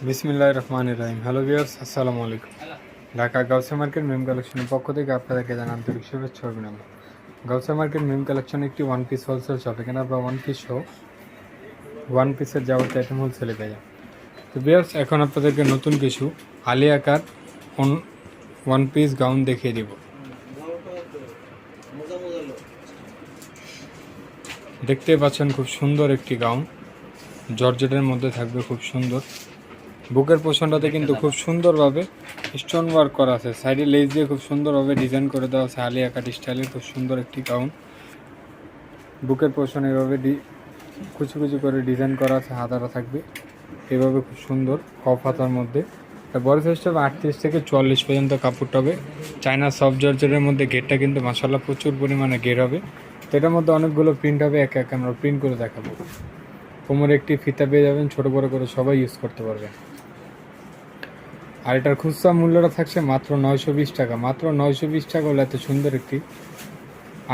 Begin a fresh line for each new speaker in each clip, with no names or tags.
বিসমিল্লাহির রহমানির রহিম। Hello viewers, আসসালামু আলাইকুম। ঢাকা গাউসিয়া মার্কেট মেম কালেকশনের পক্ষ থেকে আপনাদেরকে জানাই আন্তরিক শুভেচ্ছা ও অভিনন্দন। গাউসিয়া মার্কেট মেম কালেকশন একটি ওয়ান পিস হোলসেল শপ। এখানে আপনারা ওয়ান পিস সহ ওয়ান পিসের যাবতীয় আইটেম হোলসেলে পেয়ে যান। তো ভিউয়ার্স, এখন আপনাদেরকে নতুন কিছু Alia cut one piece gown দেখিয়ে দিব। দেখতে পাচ্ছেন খুব সুন্দর একটি গাউন, জর্জেটের মধ্যে থাকবে, খুব সুন্দর। বুকের পোষণটাতে কিন্তু খুব সুন্দরভাবে স্টোন ওয়ার্ক করা আছে, সাইডে লেস দিয়ে খুব সুন্দরভাবে ডিজাইন করে দেওয়া আছে আলিয়া কাট স্টাইলের খুব সুন্দর একটি গাউন। বুকের পোষণ এভাবে কুচি কুচি করে ডিজাইন করা আছে, হাতাটা থাকবে এভাবে খুব সুন্দর কফ হাতার মধ্যে। বড় সাইজটা হবে 38 থেকে 44 পর্যন্ত কাপড়টা হবে। চায়না সফট জর্জেটের মধ্যে ঘেরটা কিন্তু মাশাআল্লাহ প্রচুর পরিমাণে ঘের হবে। তো এটার মধ্যে অনেকগুলো প্রিন্ট হবে, একে একে আমরা প্রিন্ট করে দেখাবো। কোমরে একটি ফিতা পেয়ে যাবেন, ছোট বড় করে সবাই ইউজ করতে পারবেন। আর এটার খুচরা মূল্যটা থাকছে মাত্র 920 টাকা। মাত্র 920 টাকা হলে এত সুন্দর একটি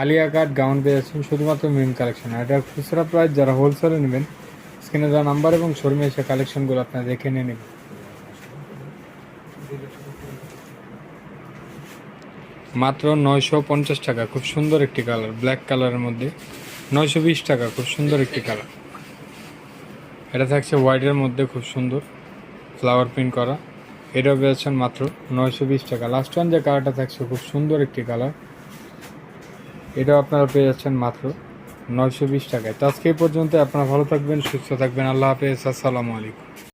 আলিয়া কাট গাউন পেয়ে যাচ্ছেন শুধুমাত্র মিম কালেকশন। আর এটার খুচরা প্রাইস যারা হোলসেলে নেবেন, স্ক্রিনে দেওয়া নাম্বার এবং শোরুমে এসে কালেকশনগুলো আপনারা দেখে নিয়ে নেবেন। মাত্র 950 টাকা, খুব সুন্দর একটি কালার, ব্ল্যাক কালারের মধ্যে 920 টাকা, খুব সুন্দর একটি কালার। এটা থাকছে হোয়াইটের মধ্যে, খুব সুন্দর ফ্লাওয়ার প্রিন্ট করা। এটাও পেয়েছেন মাত্র 920 টাকা। লাস্ট ওয়ান যে কালারটা থাকছে খুব সুন্দর একটি কালার, এটাও আপনারা পেয়ে যাচ্ছেন মাত্র 920 টাকায়। তো আজকে এই পর্যন্ত। আপনারা ভালো থাকবেন, সুস্থ থাকবেন। আল্লাহ হাফেজ, আসসালামু আলাইকুম।